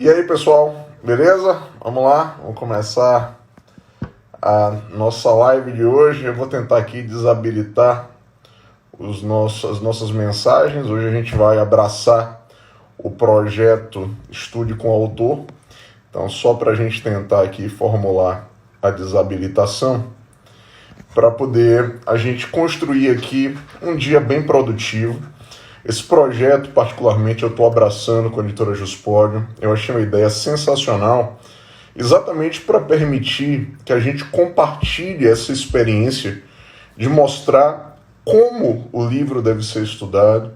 E aí, pessoal, beleza? Vamos lá, vamos começar a nossa live de hoje. Eu vou tentar aqui desabilitar as nossas mensagens. Hoje a gente vai abraçar o projeto Estude com o Autor. Então, só para a gente tentar aqui formular a desabilitação, para poder a gente construir aqui um dia bem produtivo. Esse projeto, particularmente, eu estou abraçando com a editora Juspódio. Eu achei uma ideia sensacional, exatamente para permitir que a gente compartilhe essa experiência de mostrar como o livro deve ser estudado,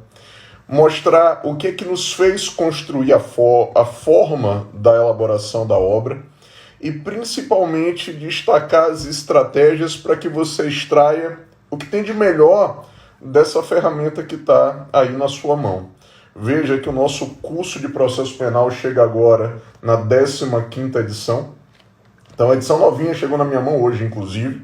mostrar o que nos fez construir a forma da elaboração da obra e, principalmente, destacar as estratégias para que você extraia o que tem de melhor dessa ferramenta que está aí na sua mão. Veja que o nosso curso de processo penal chega agora na 15ª edição. Então a edição novinha chegou na minha mão hoje, inclusive.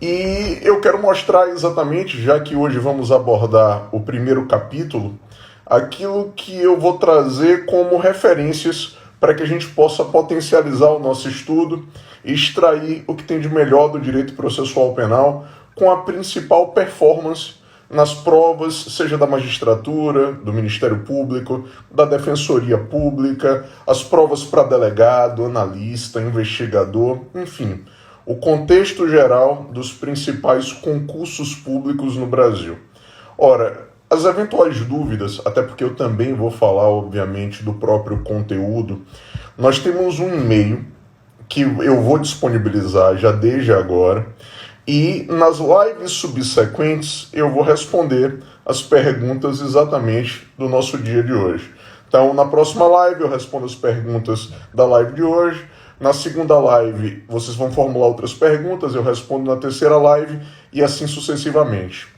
E eu quero mostrar exatamente, já que hoje vamos abordar o primeiro capítulo, aquilo que eu vou trazer como referências para que a gente possa potencializar o nosso estudo e extrair o que tem de melhor do direito processual penal com a principal performance nas provas, seja da magistratura, do Ministério Público, da Defensoria Pública, as provas para delegado, analista, investigador, enfim, o contexto geral dos principais concursos públicos no Brasil. Ora, as eventuais dúvidas, até porque eu também vou falar, obviamente, do próprio conteúdo, nós temos um e-mail que eu vou disponibilizar já desde agora, e nas lives subsequentes eu vou responder as perguntas exatamente do nosso dia de hoje. Então, na próxima live eu respondo as perguntas da live de hoje. Na segunda live vocês vão formular outras perguntas, eu respondo na terceira live e assim sucessivamente.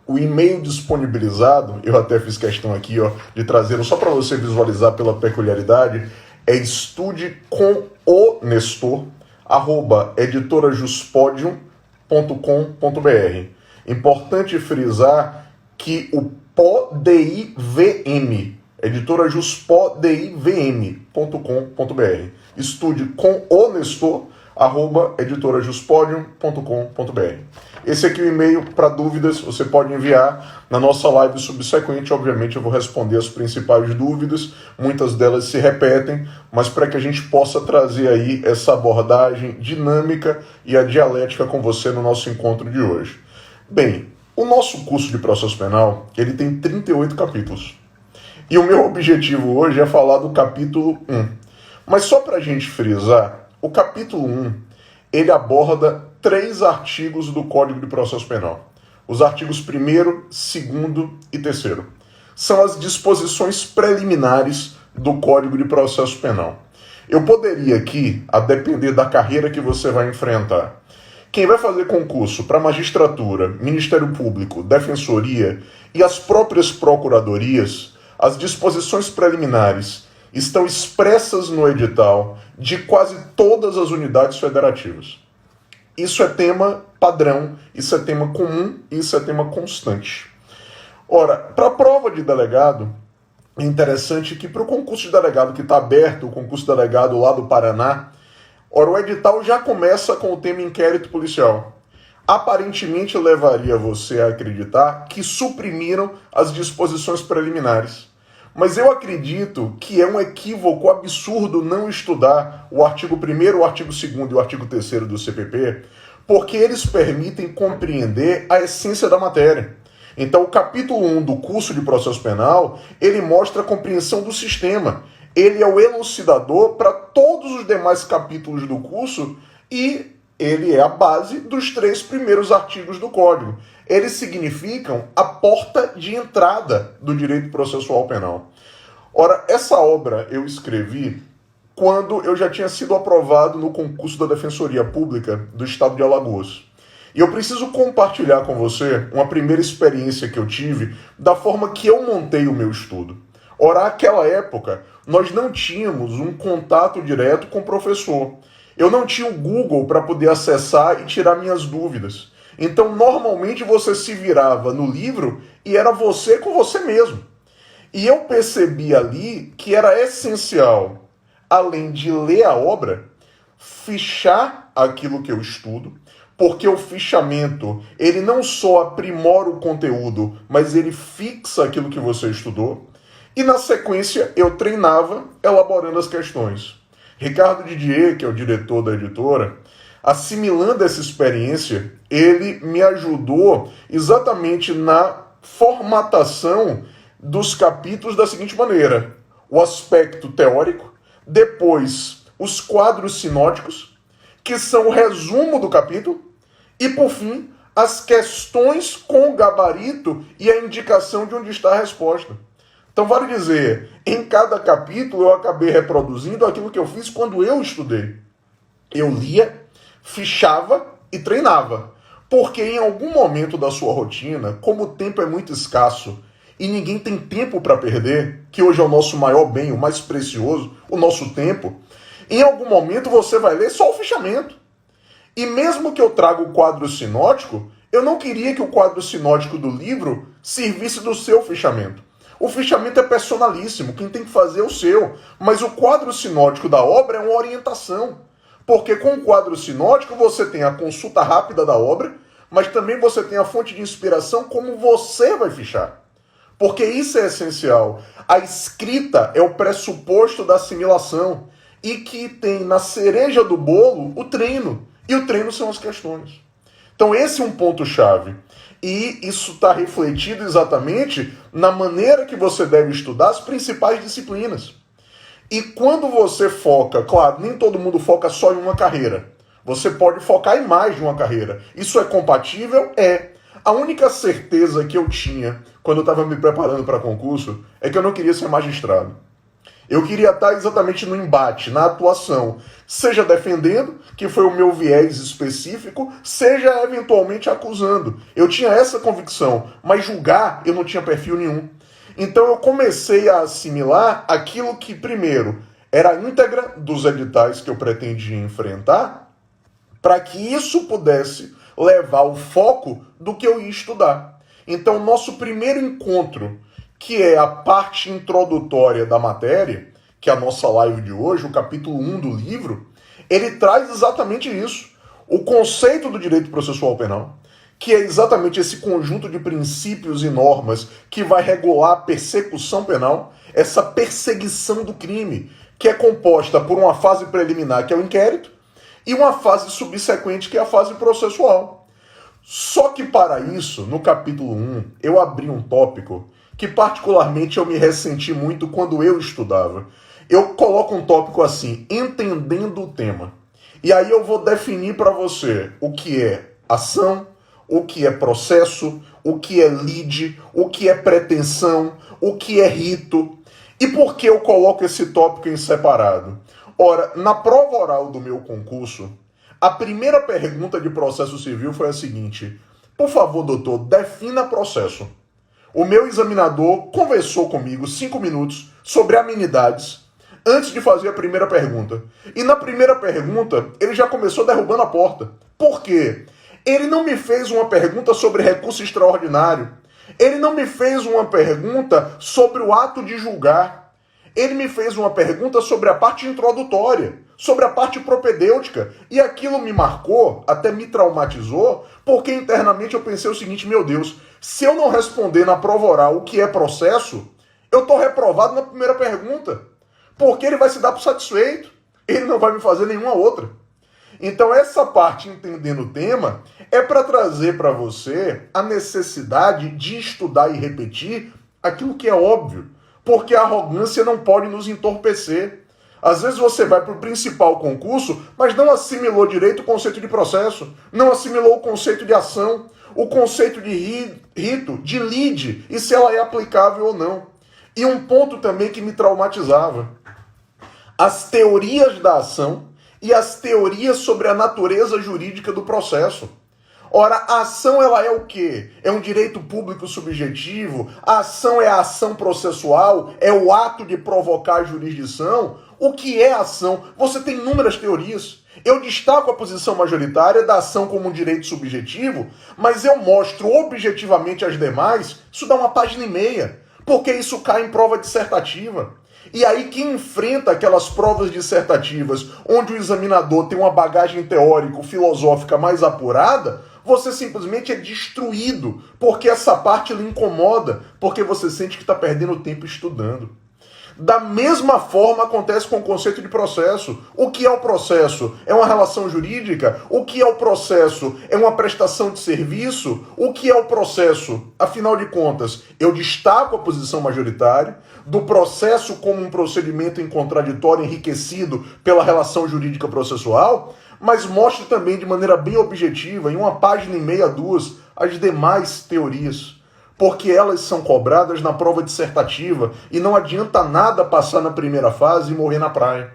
O e-mail disponibilizado, eu até fiz questão aqui de trazê-lo só para você visualizar pela peculiaridade, é estudecomonestor@editorajuspodium.com.br. Importante frisar que o PODIVM, editorajuspodivm.com.br. Estude com o Nestor, @editorajuspodium.com.br. Esse aqui é o e-mail para dúvidas, você pode enviar na nossa live subsequente. Obviamente eu vou responder as principais dúvidas, muitas delas se repetem, mas para que a gente possa trazer aí essa abordagem dinâmica e a dialética com você no nosso encontro de hoje. Bem, o nosso curso de processo penal, ele tem 38 capítulos. E o meu objetivo hoje é falar do capítulo 1. Mas só para a gente frisar, o capítulo 1, ele aborda 3 artigos do Código de Processo Penal. Os artigos 1º, 2º e 3º. São as disposições preliminares do Código de Processo Penal. Eu poderia aqui, a depender da carreira que você vai enfrentar, quem vai fazer concurso para magistratura, Ministério Público, Defensoria e as próprias procuradorias, as disposições preliminares estão expressas no edital de quase todas as unidades federativas. Isso é tema padrão, isso é tema comum, isso é tema constante. Ora, para a prova de delegado, é interessante que para o concurso de delegado que está aberto, o concurso de delegado lá do Paraná, ora, o edital já começa com o tema inquérito policial. Aparentemente levaria você a acreditar que suprimiram as disposições preliminares. Mas eu acredito que é um equívoco absurdo não estudar o artigo 1º, o artigo 2º e o artigo 3º do CPP, porque eles permitem compreender a essência da matéria. Então, o capítulo 1 do curso de processo penal, ele mostra a compreensão do sistema. Ele é o elucidador para todos os demais capítulos do curso e ele é a base dos 3 primeiros artigos do Código. Eles significam a porta de entrada do direito processual penal. Ora, essa obra eu escrevi quando eu já tinha sido aprovado no concurso da Defensoria Pública do Estado de Alagoas. E eu preciso compartilhar com você uma primeira experiência que eu tive da forma que eu montei o meu estudo. Ora, naquela época, nós não tínhamos um contato direto com o professor. Eu não tinha o Google para poder acessar e tirar minhas dúvidas. Então, normalmente, você se virava no livro e era você com você mesmo. E eu percebi ali que era essencial além de ler a obra, fichar aquilo que eu estudo, porque o fichamento, ele não só aprimora o conteúdo, mas ele fixa aquilo que você estudou. E na sequência eu treinava elaborando as questões. Ricardo Didier, que é o diretor da editora, assimilando essa experiência, ele me ajudou exatamente na formatação dos capítulos da seguinte maneira: o aspecto teórico, depois os quadros sinóticos, que são o resumo do capítulo, e por fim, as questões com o gabarito e a indicação de onde está a resposta. Então, vale dizer, em cada capítulo eu acabei reproduzindo aquilo que eu fiz quando eu estudei. Eu lia, fichava e treinava. Porque em algum momento da sua rotina, como o tempo é muito escasso e ninguém tem tempo para perder, que hoje é o nosso maior bem, o mais precioso, o nosso tempo, em algum momento você vai ler só o fichamento. E mesmo que eu traga o quadro sinótico, eu não queria que o quadro sinótico do livro servisse do seu fichamento. O fichamento é personalíssimo, quem tem que fazer é o seu. Mas o quadro sinótico da obra é uma orientação. Porque com o quadro sinótico você tem a consulta rápida da obra, mas também você tem a fonte de inspiração como você vai fichar. Porque isso é essencial. A escrita é o pressuposto da assimilação. E que tem na cereja do bolo o treino. E o treino são as questões. Então esse é um ponto-chave. E isso está refletido exatamente na maneira que você deve estudar as principais disciplinas. E quando você foca, claro, nem todo mundo foca só em uma carreira. Você pode focar em mais de uma carreira. Isso é compatível? É. A única certeza que eu tinha quando eu estava me preparando para concurso é que eu não queria ser magistrado. Eu queria estar exatamente no embate, na atuação, seja defendendo, que foi o meu viés específico, seja eventualmente acusando. Eu tinha essa convicção, mas julgar eu não tinha perfil nenhum. Então eu comecei a assimilar aquilo que, primeiro, era a íntegra dos editais que eu pretendia enfrentar, para que isso pudesse levar o foco do que eu ia estudar. Então, nosso primeiro encontro, que é a parte introdutória da matéria, que é a nossa live de hoje, o capítulo 1 do livro, ele traz exatamente isso. O conceito do direito processual penal, que é exatamente esse conjunto de princípios e normas que vai regular a persecução penal, essa perseguição do crime, que é composta por uma fase preliminar, que é o inquérito, e uma fase subsequente, que é a fase processual. Só que para isso, no capítulo 1, eu abri um tópico que particularmente eu me ressenti muito quando eu estudava. Eu coloco um tópico assim, entendendo o tema. E aí eu vou definir para você o que é ação, o que é processo, o que é lide, o que é pretensão, o que é rito. E por que eu coloco esse tópico em separado? Ora, na prova oral do meu concurso, a primeira pergunta de processo civil foi a seguinte: por favor, doutor, defina processo. O meu examinador conversou comigo 5 minutos sobre amenidades antes de fazer a primeira pergunta. E na primeira pergunta, ele já começou derrubando a porta. Por quê? Ele não me fez uma pergunta sobre recurso extraordinário. Ele não me fez uma pergunta sobre o ato de julgar. Ele me fez uma pergunta sobre a parte introdutória, sobre a parte propedêutica. E aquilo me marcou, até me traumatizou, porque internamente eu pensei o seguinte: meu Deus, se eu não responder na prova oral o que é processo, eu estou reprovado na primeira pergunta. Porque ele vai se dar por satisfeito. Ele não vai me fazer nenhuma outra. Então essa parte, entendendo o tema, é para trazer para você a necessidade de estudar e repetir aquilo que é óbvio. Porque a arrogância não pode nos entorpecer. Às vezes você vai para o principal concurso, mas não assimilou direito o conceito de processo, não assimilou o conceito de ação, o conceito de rito, de lide, e se ela é aplicável ou não. E um ponto também que me traumatizava: as teorias da ação e as teorias sobre a natureza jurídica do processo. Ora, a ação ela é o quê? É um direito público subjetivo? A ação é a ação processual? É o ato de provocar a jurisdição? O que é ação? Você tem inúmeras teorias. Eu destaco a posição majoritária da ação como um direito subjetivo, mas eu mostro objetivamente as demais, isso dá uma página e meia, porque isso cai em prova dissertativa. E aí quem enfrenta aquelas provas dissertativas onde o examinador tem uma bagagem teórico-filosófica mais apurada, você simplesmente é destruído, porque essa parte lhe incomoda, porque você sente que está perdendo tempo estudando. Da mesma forma acontece com o conceito de processo. O que é o processo? É uma relação jurídica? O que é o processo? É uma prestação de serviço? O que é o processo? Afinal de contas, eu destaco a posição majoritária do processo como um procedimento em contraditório enriquecido pela relação jurídica processual, mas mostro também de maneira bem objetiva, em uma página e meia, duas, as demais teorias. Porque elas são cobradas na prova dissertativa e não adianta nada passar na primeira fase e morrer na praia.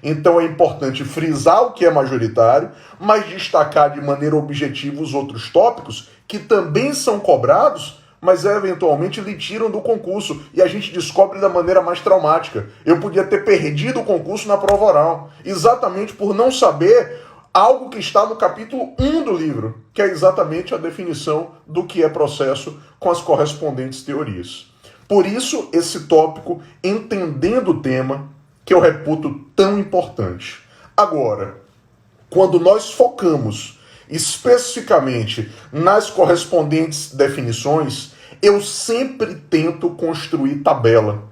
Então é importante frisar o que é majoritário, mas destacar de maneira objetiva os outros tópicos que também são cobrados, mas eventualmente lhe tiram do concurso e a gente descobre da maneira mais traumática. Eu podia ter perdido o concurso na prova oral, exatamente por não saber algo que está no capítulo 1 do livro, que é exatamente a definição do que é processo com as correspondentes teorias. Por isso, esse tópico, entendendo o tema, que eu reputo tão importante. Agora, quando nós focamos especificamente nas correspondentes definições, eu sempre tento construir tabela.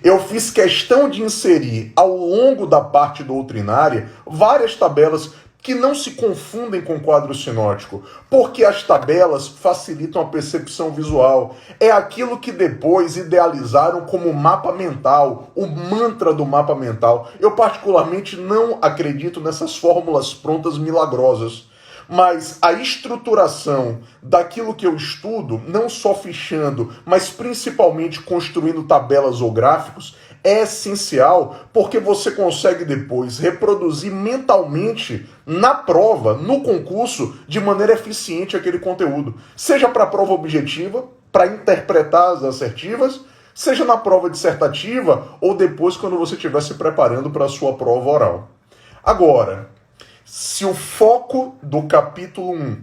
Eu fiz questão de inserir, ao longo da parte doutrinária, várias tabelas que não se confundem com o quadro sinótico, porque as tabelas facilitam a percepção visual. É aquilo que depois idealizaram como mapa mental, o mantra do mapa mental. Eu particularmente não acredito nessas fórmulas prontas milagrosas, mas a estruturação daquilo que eu estudo, não só fichando, mas principalmente construindo tabelas ou gráficos, é essencial, porque você consegue depois reproduzir mentalmente na prova, no concurso, de maneira eficiente aquele conteúdo. Seja para a prova objetiva, para interpretar as assertivas, seja na prova dissertativa ou depois quando você estiver se preparando para a sua prova oral. Agora, se o foco do capítulo 1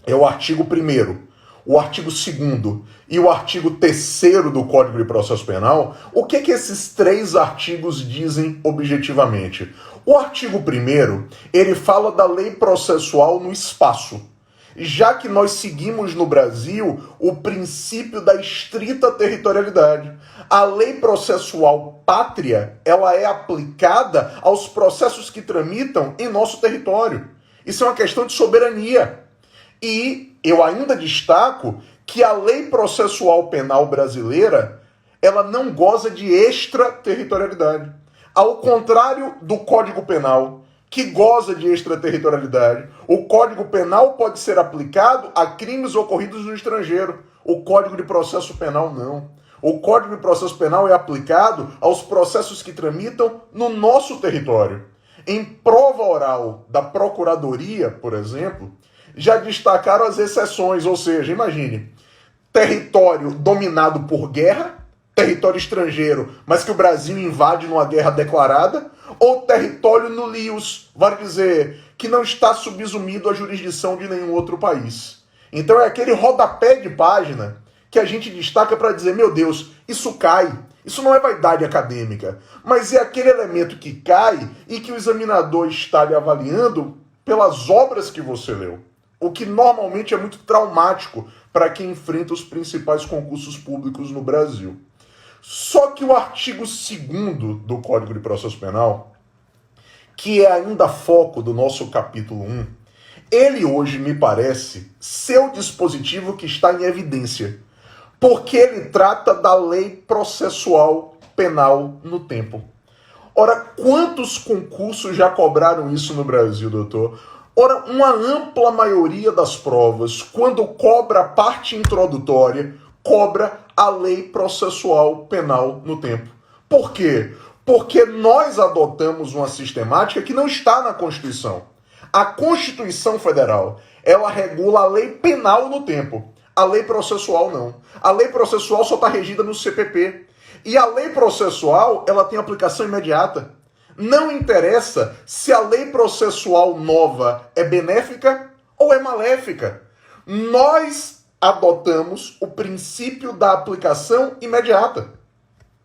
é o artigo 1º, o artigo 2º e o artigo 3º do Código de Processo Penal, o que esses três artigos dizem objetivamente? O artigo 1º, ele fala da lei processual no espaço, já que nós seguimos no Brasil o princípio da estrita territorialidade. A lei processual pátria, ela é aplicada aos processos que tramitam em nosso território. Isso é uma questão de soberania. E eu ainda destaco que a lei processual penal brasileira, ela não goza de extraterritorialidade. Ao contrário do Código Penal, que goza de extraterritorialidade, o Código Penal pode ser aplicado a crimes ocorridos no estrangeiro. O Código de Processo Penal não. O Código de Processo Penal é aplicado aos processos que tramitam no nosso território. Em prova oral da Procuradoria, por exemplo, já destacaram as exceções, ou seja, imagine, território dominado por guerra, território estrangeiro, mas que o Brasil invade numa guerra declarada, ou território nulius, vale dizer, que não está subsumido à jurisdição de nenhum outro país. Então é aquele rodapé de página que a gente destaca para dizer, meu Deus, isso cai. Isso não é vaidade acadêmica, mas é aquele elemento que cai e que o examinador está lhe avaliando pelas obras que você leu. O que normalmente é muito traumático para quem enfrenta os principais concursos públicos no Brasil. Só que o artigo 2º do Código de Processo Penal, que é ainda foco do nosso capítulo 1, ele hoje me parece ser o dispositivo que está em evidência, porque ele trata da lei processual penal no tempo. Ora, quantos concursos já cobraram isso no Brasil, doutor? Ora, uma ampla maioria das provas, quando cobra a parte introdutória, cobra a lei processual penal no tempo. Por quê? Porque nós adotamos uma sistemática que não está na Constituição. A Constituição Federal, ela regula a lei penal no tempo. A lei processual não. A lei processual só está regida no CPP. E a lei processual, ela tem aplicação imediata. Não interessa se a lei processual nova é benéfica ou é maléfica. Nós adotamos o princípio da aplicação imediata.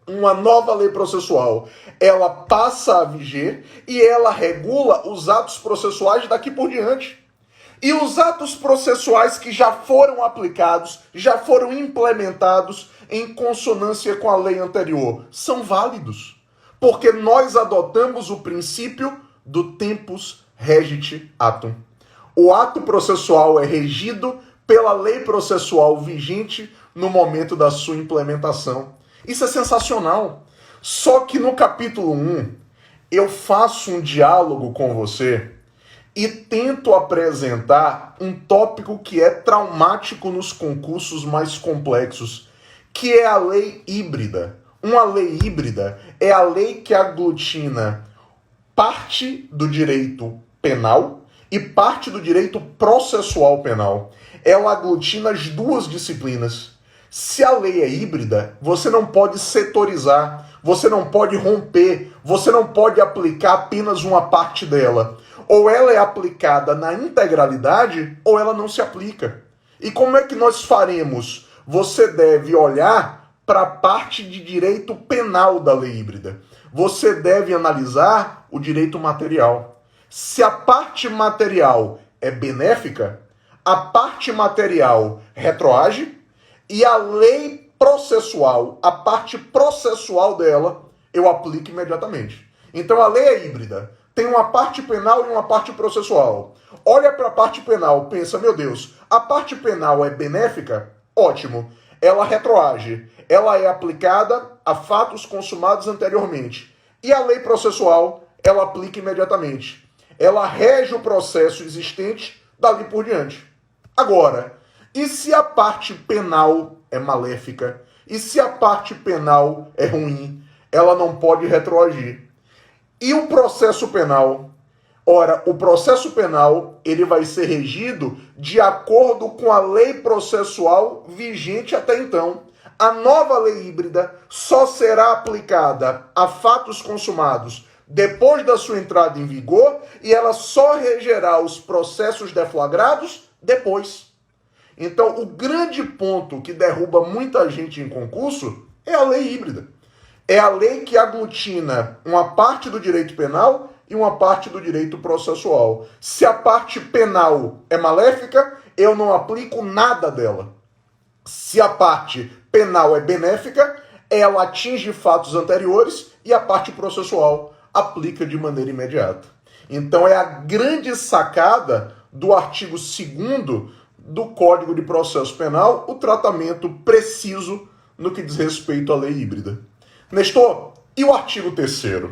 uma nova lei processual, ela passa a viger e ela regula os atos processuais daqui por diante. E os atos processuais que já foram aplicados, já foram implementados em consonância com a lei anterior, são válidos. Porque nós adotamos o princípio do tempus regit atum. O ato processual é regido pela lei processual vigente no momento da sua implementação. Isso é sensacional. Só que no capítulo 1, eu faço um diálogo com você e tento apresentar um tópico que é traumático nos concursos mais complexos, que é a lei híbrida. Uma lei híbrida é a lei que aglutina parte do direito penal e parte do direito processual penal. Ela aglutina as duas disciplinas. Se a lei é híbrida, você não pode setorizar, você não pode romper, você não pode aplicar apenas uma parte dela. Ou ela é aplicada na integralidade, ou ela não se aplica. E como é que nós faremos? Você deve olhar para a parte de direito penal da lei híbrida. Você deve analisar o direito material. Se a parte material é benéfica, a parte material retroage e a lei processual, a parte processual dela, eu aplico imediatamente. Então a lei é híbrida. Tem uma parte penal e uma parte processual. Olha para a parte penal, pensa, meu Deus, a parte penal é benéfica? Ótimo. Ela retroage. Ela é aplicada a fatos consumados anteriormente. E a lei processual, ela aplica imediatamente. Ela rege o processo existente dali por diante. Agora, e se a parte penal é maléfica? E se a parte penal é ruim? Ela não pode retroagir. E o processo penal? Ora, o processo penal ele vai ser regido de acordo com a lei processual vigente até então. A nova lei híbrida só será aplicada a fatos consumados depois da sua entrada em vigor e ela só regerá os processos deflagrados depois. Então, o grande ponto que derruba muita gente em concurso é a lei híbrida. É a lei que aglutina uma parte do direito penal e uma parte do direito processual. Se a parte penal é maléfica, eu não aplico nada dela. Se a parte penal é benéfica, ela atinge fatos anteriores e a parte processual aplica de maneira imediata. Então é a grande sacada do artigo 2º do Código de Processo Penal, o tratamento preciso no que diz respeito à lei híbrida. Nestor, e o artigo 3º?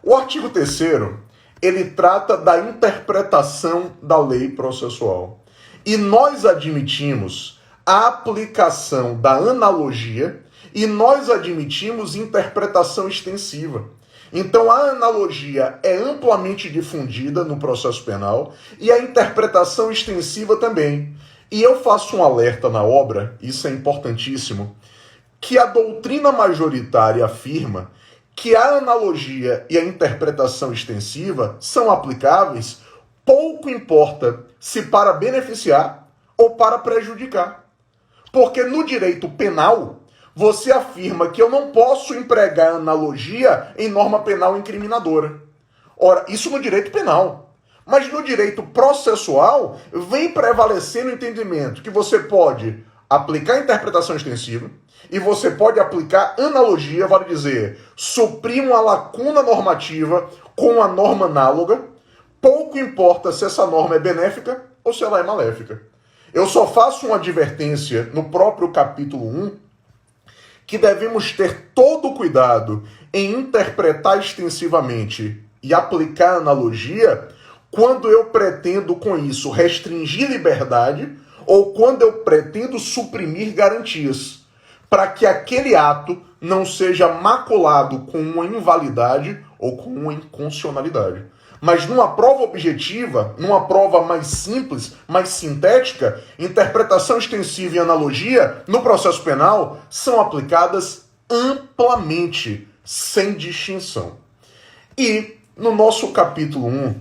O artigo 3º, ele trata da interpretação da lei processual. E nós admitimos a aplicação da analogia e nós admitimos interpretação extensiva. Então a analogia é amplamente difundida no processo penal e a interpretação extensiva também. E eu faço um alerta na obra, isso é importantíssimo, que a doutrina majoritária afirma que a analogia e a interpretação extensiva são aplicáveis, pouco importa se para beneficiar ou para prejudicar. Porque no direito penal, você afirma que eu não posso empregar analogia em norma penal incriminadora. Ora, isso no direito penal. Mas no direito processual, vem prevalecendo o entendimento que você pode aplicar interpretação extensiva e você pode aplicar analogia, vale dizer, suprir uma lacuna normativa com uma norma análoga, pouco importa se essa norma é benéfica ou se ela é maléfica. Eu só faço uma advertência no próprio capítulo 1 que devemos ter todo o cuidado em interpretar extensivamente e aplicar analogia quando eu pretendo com isso restringir liberdade ou quando eu pretendo suprimir garantias, para que aquele ato não seja maculado com uma invalidade ou com uma inconstitucionalidade. Mas numa prova objetiva, numa prova mais simples, mais sintética, interpretação extensiva e analogia no processo penal são aplicadas amplamente, sem distinção. E no nosso capítulo 1,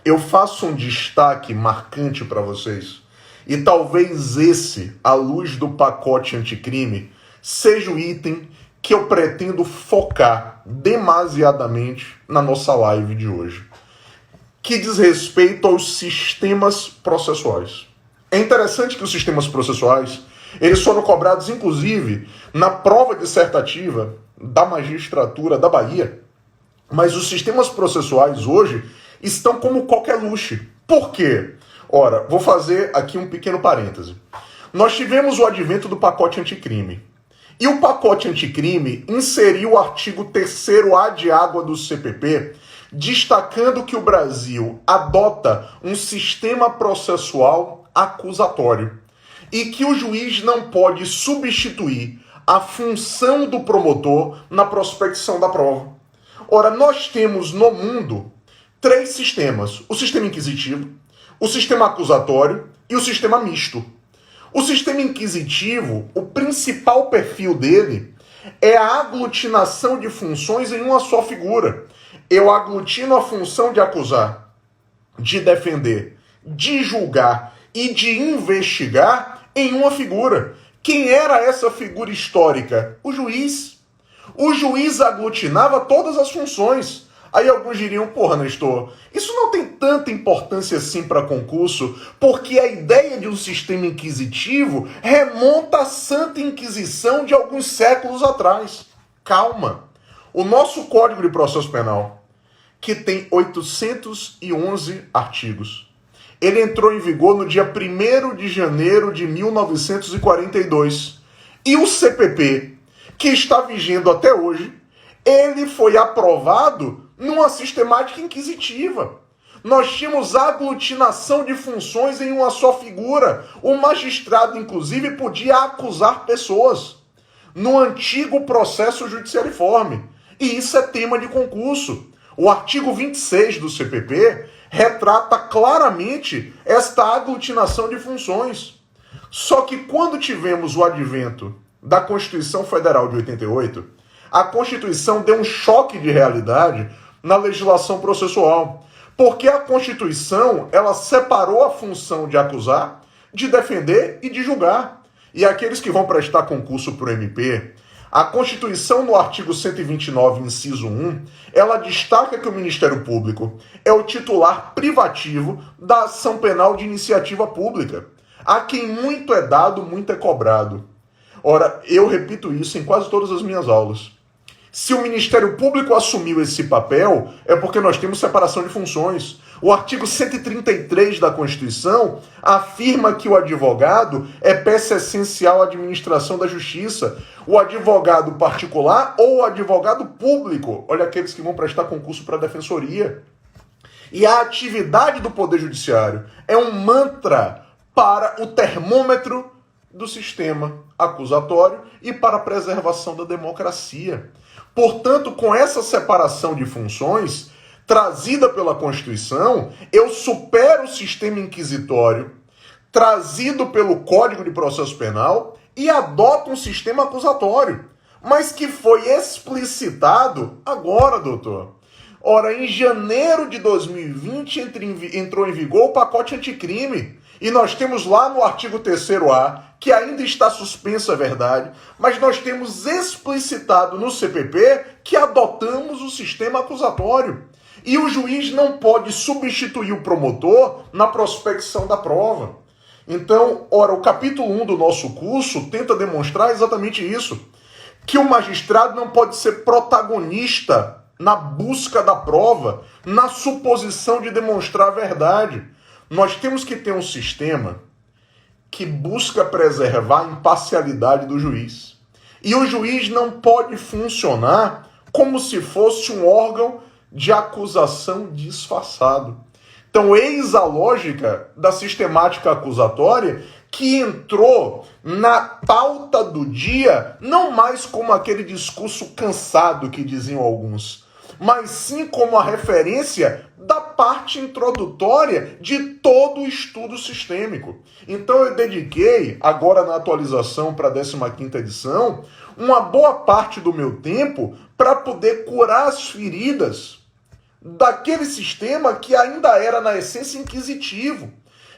eu faço um destaque marcante para vocês, e talvez esse, à luz do pacote anticrime, seja o item que eu pretendo focar demasiadamente na nossa live de hoje, que diz respeito aos sistemas processuais. É interessante que os sistemas processuais, eles foram cobrados, inclusive, na prova dissertativa da magistratura da Bahia, mas os sistemas processuais hoje estão como qualquer luxo. Por quê? Ora, vou fazer aqui um pequeno parêntese. Nós tivemos o advento do pacote anticrime. E o pacote anticrime inseriu o artigo 3º-A de água do CPP, destacando que o Brasil adota um sistema processual acusatório e que o juiz não pode substituir a função do promotor na prospecção da prova. Ora, nós temos no mundo 3 sistemas: o sistema inquisitivo, o sistema acusatório e o sistema misto. O sistema inquisitivo, o principal perfil dele é a aglutinação de funções em uma só figura. Eu aglutino a função de acusar, de defender, de julgar e de investigar em uma figura. Quem era essa figura histórica? O juiz. O juiz aglutinava todas as funções. Aí alguns diriam, porra, Nestor, isso não tem tanta importância assim para concurso, porque a ideia de um sistema inquisitivo remonta à Santa Inquisição de alguns séculos atrás. Calma. O nosso Código de Processo Penal, que tem 811 artigos, ele entrou em vigor no dia 1º de janeiro de 1942. E o CPP, que está vigendo até hoje, ele foi aprovado numa sistemática inquisitiva. Nós tínhamos aglutinação de funções em uma só figura. O magistrado, inclusive, podia acusar pessoas no antigo processo judiciariforme. E isso é tema de concurso. O artigo 26 do CPP retrata claramente esta aglutinação de funções. Só que quando tivemos o advento da Constituição Federal de 88, a Constituição deu um choque de realidade na legislação processual, porque a Constituição, ela separou a função de acusar, de defender e de julgar. E aqueles que vão prestar concurso para o MP, a Constituição, no artigo 129, inciso 1, ela destaca que o Ministério Público é o titular privativo da ação penal de iniciativa pública. A quem muito é dado, muito é cobrado. Ora, eu repito isso em quase todas as minhas aulas. Se o Ministério Público assumiu esse papel, é porque nós temos separação de funções. O artigo 133 da Constituição afirma que o advogado é peça essencial à administração da justiça. O advogado particular ou o advogado público, olha aqueles que vão prestar concurso para a defensoria. E a atividade do Poder Judiciário é um mantra para o termômetro do sistema acusatório e para a preservação da democracia. Portanto, com essa separação de funções trazida pela Constituição, eu supero o sistema inquisitório trazido pelo Código de Processo Penal e adoto um sistema acusatório, mas que foi explicitado agora, doutor. Ora, em janeiro de 2020 entrou em vigor o pacote anticrime. E nós temos lá no artigo 3º-A, que ainda está suspenso, é verdade, mas nós temos explicitado no CPP que adotamos o sistema acusatório. E o juiz não pode substituir o promotor na prospecção da prova. Então, ora, o capítulo 1 do nosso curso tenta demonstrar exatamente isso. Que o magistrado não pode ser protagonista na busca da prova, na suposição de demonstrar a verdade. Nós temos que ter um sistema que busca preservar a imparcialidade do juiz. E o juiz não pode funcionar como se fosse um órgão de acusação disfarçado. Então, eis a lógica da sistemática acusatória que entrou na pauta do dia, não mais como aquele discurso cansado que diziam alguns, mas sim como a referência da parte introdutória de todo o estudo sistêmico. Então eu dediquei, agora na atualização para a 15ª edição, uma boa parte do meu tempo para poder curar as feridas daquele sistema que ainda era, na essência, inquisitivo.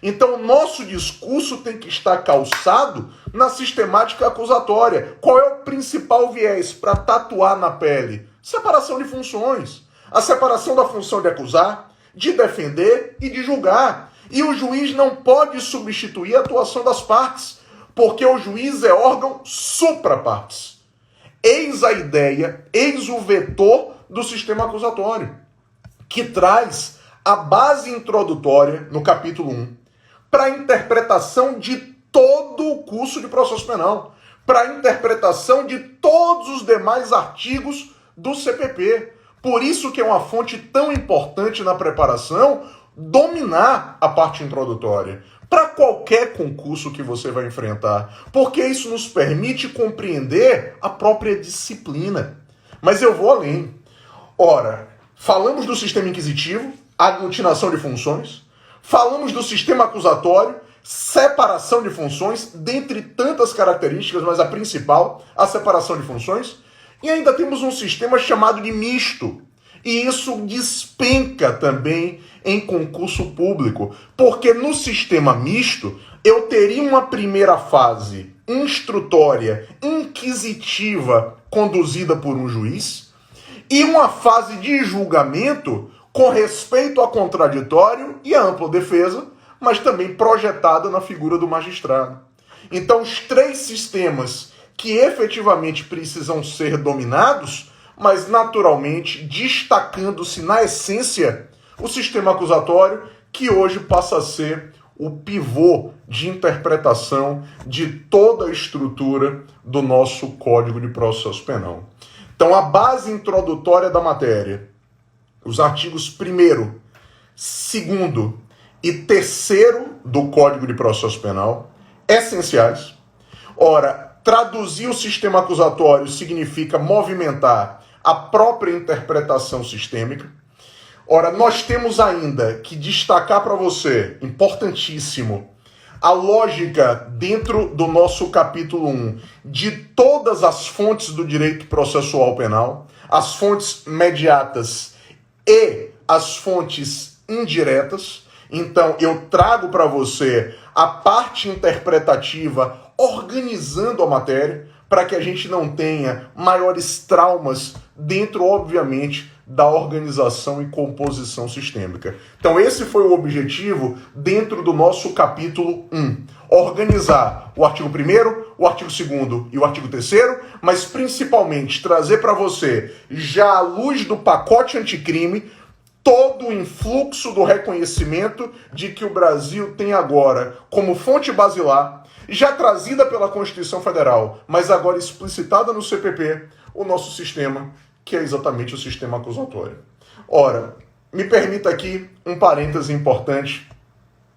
Então, o nosso discurso tem que estar calçado na sistemática acusatória. Qual é o principal viés para tatuar na pele? Separação de funções. A separação da função de acusar, de defender e de julgar. E o juiz não pode substituir a atuação das partes, porque o juiz é órgão supra-partes. Eis a ideia, eis o vetor do sistema acusatório, que traz a base introdutória, no capítulo 1, para a interpretação de todo o curso de processo penal, para a interpretação de todos os demais artigos do CPP. Por isso que é uma fonte tão importante na preparação dominar a parte introdutória, para qualquer concurso que você vai enfrentar, porque isso nos permite compreender a própria disciplina. Mas eu vou além. Ora, falamos do sistema inquisitivo, aglutinação de funções, falamos do sistema acusatório, separação de funções, dentre tantas características, mas a principal, a separação de funções. E ainda temos um sistema chamado de misto. E isso despenca também em concurso público, porque no sistema misto eu teria uma primeira fase instrutória, inquisitiva, conduzida por um juiz, e uma fase de julgamento com respeito a contraditório e a ampla defesa, mas também projetada na figura do magistrado. Então, os três sistemas que efetivamente precisam ser dominados, mas naturalmente destacando-se na essência o sistema acusatório, que hoje passa a ser o pivô de interpretação de toda a estrutura do nosso Código de Processo Penal. Então, a base introdutória da matéria, os artigos 1º, 2º e 3º do Código de Processo Penal, essenciais. Ora, traduzir o sistema acusatório significa movimentar a própria interpretação sistêmica. Ora, nós temos ainda que destacar para você, importantíssimo, a lógica dentro do nosso capítulo 1 de todas as fontes do direito processual penal, as fontes mediatas e as fontes indiretas. Então, eu trago para você a parte interpretativa organizando a matéria para que a gente não tenha maiores traumas dentro, obviamente, da organização e composição sistêmica. Então, esse foi o objetivo dentro do nosso capítulo 1. Organizar o artigo 1º, o artigo 2º e o artigo 3º, mas principalmente trazer para você, já à luz do pacote anticrime, todo o influxo do reconhecimento de que o Brasil tem agora como fonte basilar, já trazida pela Constituição Federal, mas agora explicitada no CPP, o nosso sistema, que é exatamente o sistema acusatório. Ora, me permita aqui um parêntese importante,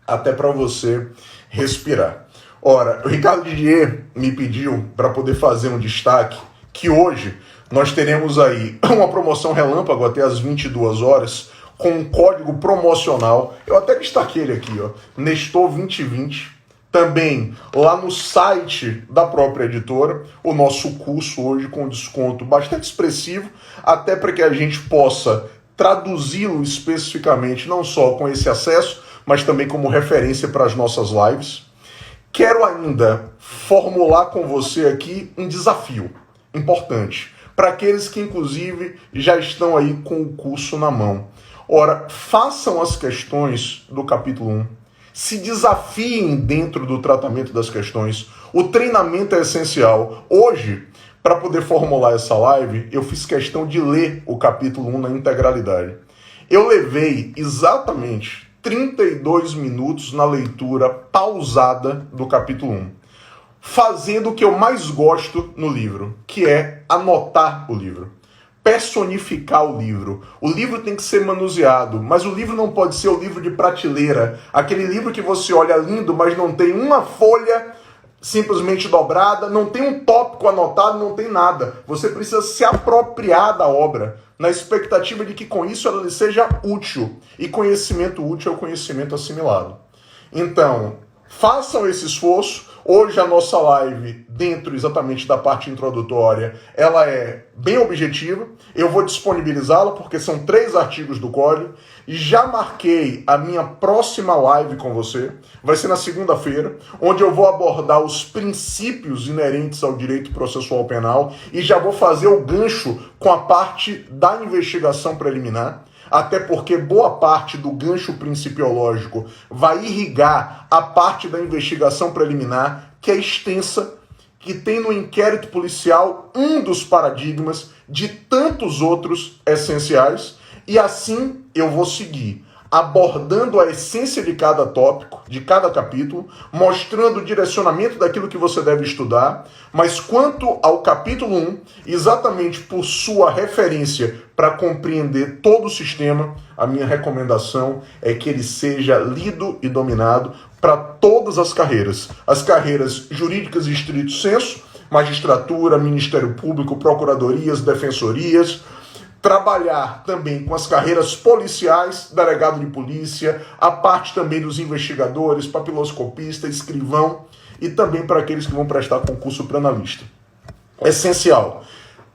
até para você respirar. Ora, o Ricardo Didier me pediu para poder fazer um destaque, que hoje nós teremos aí uma promoção relâmpago até às 22 horas, com um código promocional. Eu até destaquei ele aqui, ó, Nestor 2020. Também lá no site da própria editora, o nosso curso hoje com desconto bastante expressivo, até para que a gente possa traduzi-lo especificamente, não só com esse acesso, mas também como referência para as nossas lives. Quero ainda formular com você aqui um desafio importante, para aqueles que inclusive já estão aí com o curso na mão. Ora, façam as questões do capítulo 1, se desafiem dentro do tratamento das questões. O treinamento é essencial. Hoje, para poder formular essa live, eu fiz questão de ler o capítulo 1 na integralidade. Eu levei exatamente 32 minutos na leitura pausada do capítulo 1, fazendo o que eu mais gosto no livro, que é anotar o livro, personificar o livro. O livro tem que ser manuseado, mas o livro não pode ser o livro de prateleira, aquele livro que você olha lindo, mas não tem uma folha simplesmente dobrada, não tem um tópico anotado, não tem nada. Você precisa se apropriar da obra, na expectativa de que com isso ela lhe seja útil. E conhecimento útil é o conhecimento assimilado. Então, Façam esse esforço. Hoje a nossa live, dentro exatamente da parte introdutória, ela é bem objetiva. Eu vou disponibilizá-la porque são 3 artigos do código. Já marquei a minha próxima live com você. Vai ser na segunda-feira, onde eu vou abordar os princípios inerentes ao direito processual penal e já vou fazer o gancho com a parte da investigação preliminar. Até porque boa parte do gancho principiológico vai irrigar a parte da investigação preliminar, que é extensa, que tem no inquérito policial um dos paradigmas de tantos outros essenciais, e assim eu vou seguir, abordando a essência de cada tópico, de cada capítulo, mostrando o direcionamento daquilo que você deve estudar, mas quanto ao capítulo 1, exatamente por sua referência para compreender todo o sistema, a minha recomendação é que ele seja lido e dominado para todas as carreiras jurídicas estrito sensu, magistratura, Ministério Público, procuradorias, defensorias, trabalhar também com as carreiras policiais, delegado de polícia, a parte também dos investigadores, papiloscopista, escrivão e também para aqueles que vão prestar concurso para analista. Essencial.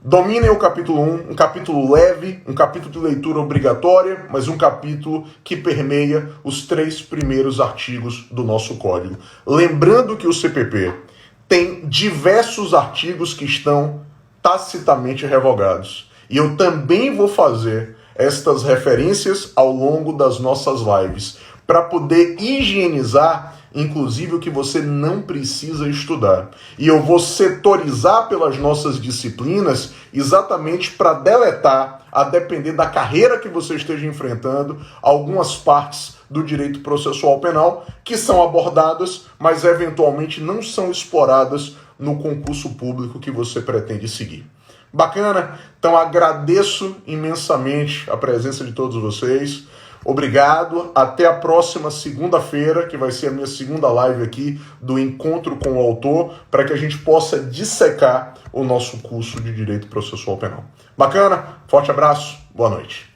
Dominem o capítulo 1, um capítulo leve, um capítulo de leitura obrigatória, mas um capítulo que permeia os 3 primeiros artigos do nosso código. Lembrando que o CPP tem diversos artigos que estão tacitamente revogados. E eu também vou fazer estas referências ao longo das nossas lives, para poder higienizar, inclusive, o que você não precisa estudar. E eu vou setorizar pelas nossas disciplinas exatamente para deletar, a depender da carreira que você esteja enfrentando, algumas partes do direito processual penal que são abordadas, mas eventualmente não são exploradas no concurso público que você pretende seguir. Bacana? Então agradeço imensamente a presença de todos vocês. Obrigado. Até a próxima segunda-feira, que vai ser a minha segunda live aqui do Encontro com o Autor, para que a gente possa dissecar o nosso curso de Direito Processual Penal. Bacana? Forte abraço. Boa noite.